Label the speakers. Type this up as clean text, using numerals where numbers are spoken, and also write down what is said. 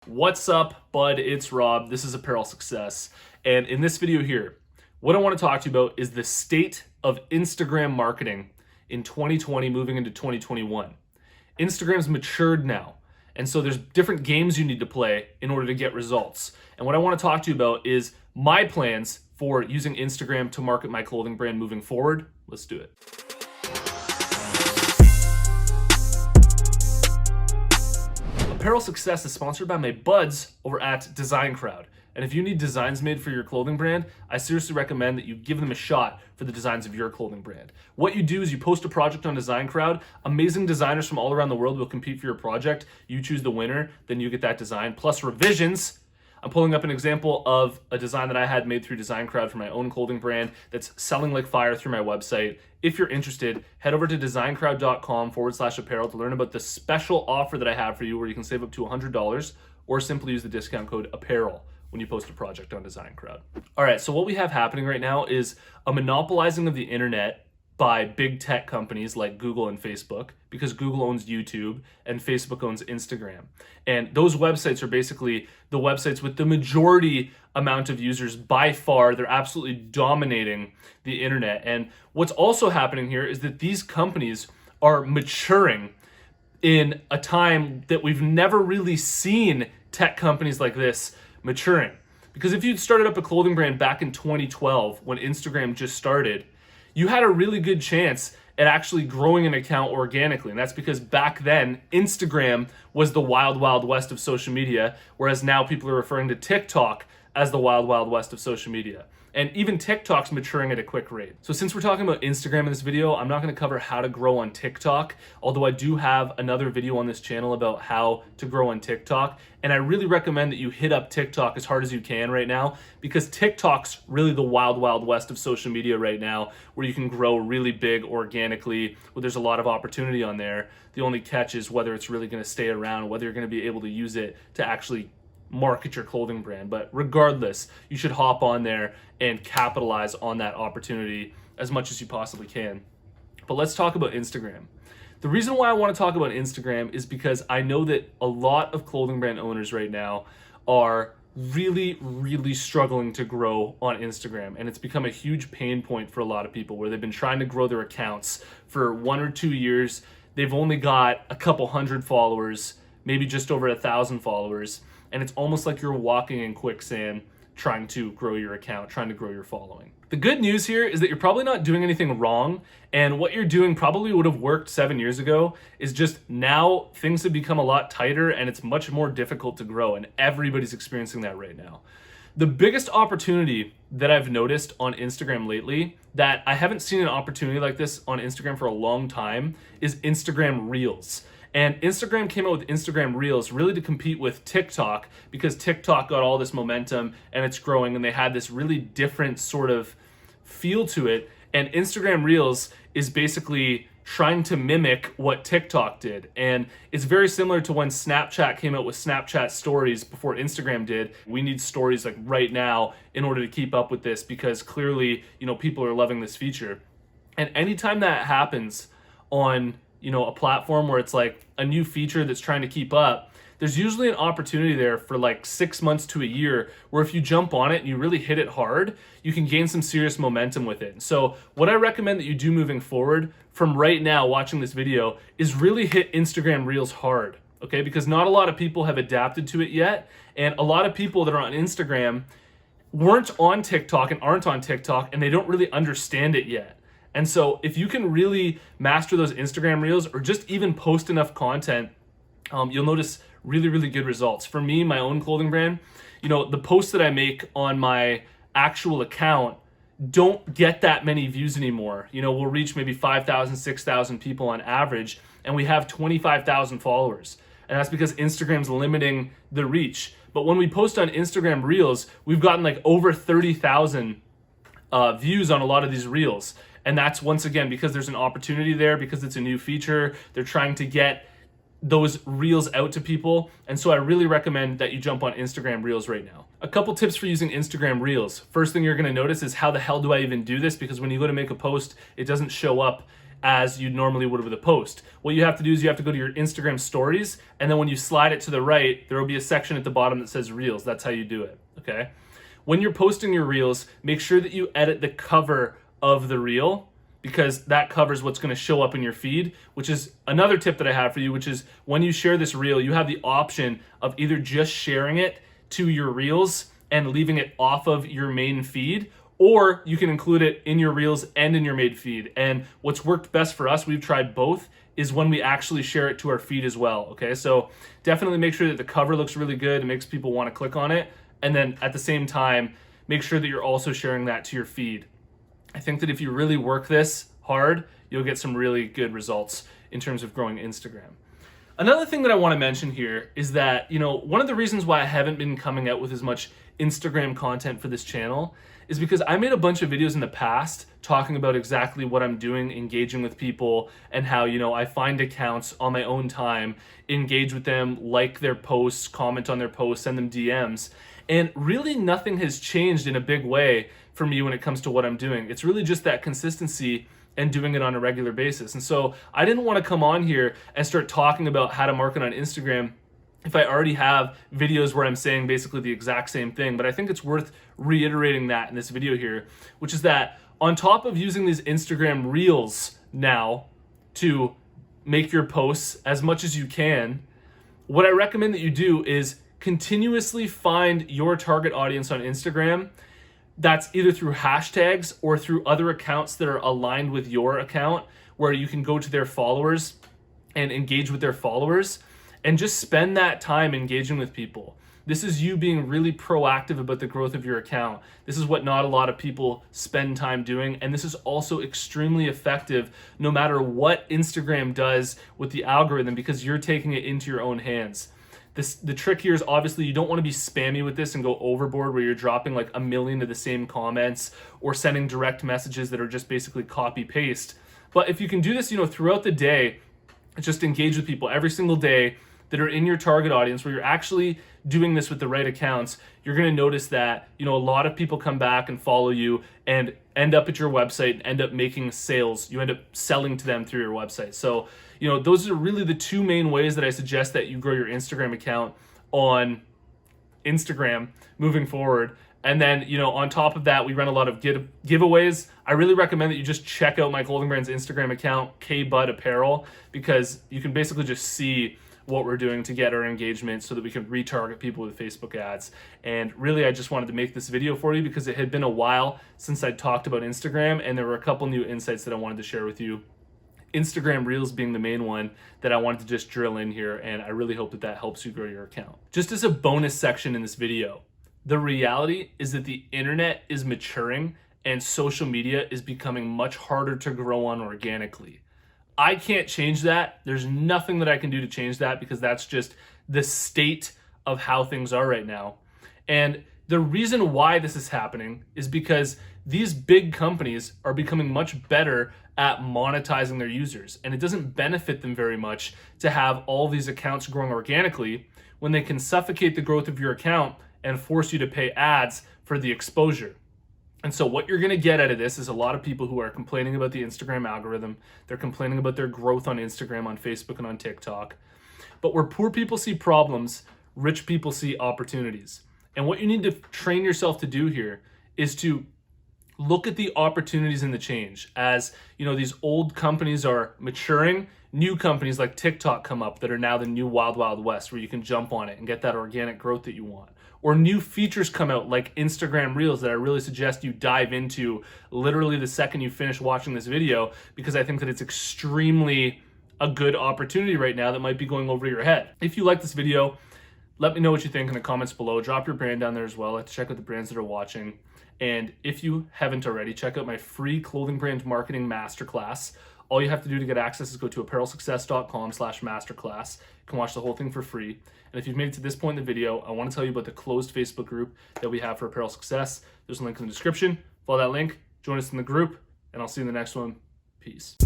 Speaker 1: What's up, bud? It's Rob. This is Apparel Success. And in this video here, what I want to talk to you about is the state of Instagram marketing in 2020 moving into 2021. Instagram's matured now. And so there's different games you need to play in order to get results. And what I want to talk to you about is my plans for using Instagram to market my clothing brand moving forward. Let's do it. Apparel Success is sponsored by my buds over at Design Crowd. And if you need designs made for your clothing brand, I seriously recommend that you give them a shot for the designs of your clothing brand. What you do is you post a project on Design Crowd. Amazing designers from all around the world will compete for your project. You choose the winner, then you get that design, plus revisions. I'm pulling up an example of a design that I had made through Design Crowd for my own clothing brand that's selling like fire through my website. If you're interested, head over to designcrowd.com/apparel to learn about the special offer that I have for you where you can save up to $100 or simply use the discount code APPAREL when you post a project on Design Crowd. All right, so what we have happening right now is a monopolizing of the internet by big tech companies like Google and Facebook, because Google owns YouTube and Facebook owns Instagram. And those websites are basically the websites with the majority amount of users by far. They're absolutely dominating the internet. And what's also happening here is that these companies are maturing in a time that we've never really seen tech companies like this maturing. Because if you'd started up a clothing brand back in 2012 when Instagram just started, you had a really good chance at actually growing an account organically. And that's because back then, Instagram was the wild, wild west of social media, whereas now people are referring to TikTok as the wild, wild west of social media. And even TikTok's maturing at a quick rate. So since we're talking about Instagram in this video, I'm not gonna cover how to grow on TikTok, although I do have another video on this channel about how to grow on TikTok. And I really recommend that you hit up TikTok as hard as you can right now, because TikTok's really the wild, wild west of social media right now, where you can grow really big organically, where there's a lot of opportunity on there. The only catch is whether it's really gonna stay around, whether you're gonna be able to use it to actually market your clothing brand. But regardless, you should hop on there and capitalize on that opportunity as much as you possibly can. But let's talk about Instagram. The reason why I want to talk about Instagram is because I know that a lot of clothing brand owners right now are really, really struggling to grow on Instagram. And it's become a huge pain point for a lot of people where they've been trying to grow their accounts for 1 or 2 years. They've only got a couple hundred followers, maybe just over 1,000 followers. And it's almost like you're walking in quicksand trying to grow your account, trying to grow your following. The good news here is that you're probably not doing anything wrong, and what you're doing probably would have worked 7 years ago. Is just now things have become a lot tighter and it's much more difficult to grow, and everybody's experiencing that right now. The biggest opportunity that I've noticed on Instagram lately, that I haven't seen an opportunity like this on Instagram for a long time, is Instagram Reels. And Instagram came out with Instagram Reels really to compete with TikTok, because TikTok got all this momentum and it's growing, and they had this really different sort of feel to it. And Instagram Reels is basically trying to mimic what TikTok did. And it's very similar to when Snapchat came out with Snapchat Stories before Instagram did. We need stories like right now in order to keep up with this, because clearly, people are loving this feature. And anytime that happens on a platform where it's like a new feature that's trying to keep up, there's usually an opportunity there for like 6 months to a year where if you jump on it and you really hit it hard, you can gain some serious momentum with it. So what I recommend that you do moving forward from right now watching this video is really hit Instagram Reels hard, okay? Because not a lot of people have adapted to it yet. And a lot of people that are on Instagram weren't on TikTok and aren't on TikTok, and they don't really understand it yet. And so if you can really master those Instagram Reels, or just even post enough content, you'll notice really, really good results. For me, my own clothing brand, the posts that I make on my actual account don't get that many views anymore. We'll reach maybe 5,000, 6,000 people on average, and we have 25,000 followers. And that's because Instagram's limiting the reach. But when we post on Instagram Reels, we've gotten like over 30,000 views on a lot of these Reels. And that's, once again, because there's an opportunity there, because it's a new feature. They're trying to get those Reels out to people. And so I really recommend that you jump on Instagram Reels right now. A couple tips for using Instagram Reels. First thing you're gonna notice is, how the hell do I even do this? Because when you go to make a post, it doesn't show up as you normally would with a post. What you have to do is you have to go to your Instagram stories, and then when you slide it to the right, there will be a section at the bottom that says Reels. That's how you do it, okay? When you're posting your Reels, make sure that you edit the cover of the Reel, because that covers what's going to show up in your feed, which is another tip that I have for you, which is when you share this Reel, you have the option of either just sharing it to your Reels and leaving it off of your main feed, or you can include it in your Reels and in your main feed. And what's worked best for us, we've tried both, is when we actually share it to our feed as well, okay? So definitely make sure that the cover looks really good, it makes people want to click on it, and then at the same time, make sure that you're also sharing that to your feed. I think that if you really work this hard, you'll get some really good results in terms of growing Instagram. Another thing that I want to mention here is that, one of the reasons why I haven't been coming out with as much Instagram content for this channel is because I made a bunch of videos in the past talking about exactly what I'm doing, engaging with people, and how, I find accounts on my own time, engage with them, like their posts, comment on their posts, send them DMs. And really nothing has changed in a big way for me when it comes to what I'm doing. It's really just that consistency and doing it on a regular basis. And so I didn't want to come on here and start talking about how to market on Instagram if I already have videos where I'm saying basically the exact same thing. But I think it's worth reiterating that in this video here, which is that on top of using these Instagram Reels now to make your posts as much as you can, what I recommend that you do is continuously find your target audience on Instagram. That's either through hashtags or through other accounts that are aligned with your account, where you can go to their followers and engage with their followers and just spend that time engaging with people. This is you being really proactive about the growth of your account. This is what not a lot of people spend time doing, and this is also extremely effective no matter what Instagram does with the algorithm, because you're taking it into your own hands. The trick here is obviously you don't want to be spammy with this and go overboard where you're dropping like 1 million of the same comments or sending direct messages that are just basically copy paste. But if you can do this, throughout the day, just engage with people every single day that are in your target audience, where you're actually doing this with the right accounts, you're going to notice that, a lot of people come back and follow you and end up at your website and end up making sales. You end up selling to them through your website. So, those are really the two main ways that I suggest that you grow your Instagram account on Instagram moving forward. And then, on top of that, we run a lot of giveaways. I really recommend that you just check out my clothing brand's Instagram account, KBud Apparel, because you can basically just see what we're doing to get our engagement so that we can retarget people with Facebook ads. And really, I just wanted to make this video for you because it had been a while since I talked about Instagram, and there were a couple new insights that I wanted to share with you. Instagram Reels being the main one that I wanted to just drill in here, and I really hope that helps you grow your account. Just as a bonus section in this video, the reality is that the internet is maturing and social media is becoming much harder to grow on organically. I can't change that. There's nothing that I can do to change that, because that's just the state of how things are right now. And the reason why this is happening is because these big companies are becoming much better at monetizing their users, and it doesn't benefit them very much to have all these accounts growing organically when they can suffocate the growth of your account and force you to pay ads for the exposure. And so what you're going to get out of this is a lot of people who are complaining about the Instagram algorithm. They're complaining about their growth on Instagram, on Facebook, and on TikTok. But where poor people see problems, rich people see opportunities. And what you need to train yourself to do here is to look at the opportunities in the change. As these old companies are maturing, new companies like TikTok come up that are now the new wild, wild west, where you can jump on it and get that organic growth that you want. Or new features come out like Instagram Reels that I really suggest you dive into literally the second you finish watching this video, because I think that it's extremely a good opportunity right now that might be going over your head. If you like this video, let me know what you think in the comments below. Drop your brand down there as well. Let's check out the brands that are watching. And if you haven't already, check out my free clothing brand marketing masterclass. All you have to do to get access is go to apparelsuccess.com/masterclass. You can watch the whole thing for free. And if you've made it to this point in the video, I want to tell you about the closed Facebook group that we have for Apparel Success. There's a link in the description. Follow that link, join us in the group, and I'll see you in the next one. Peace.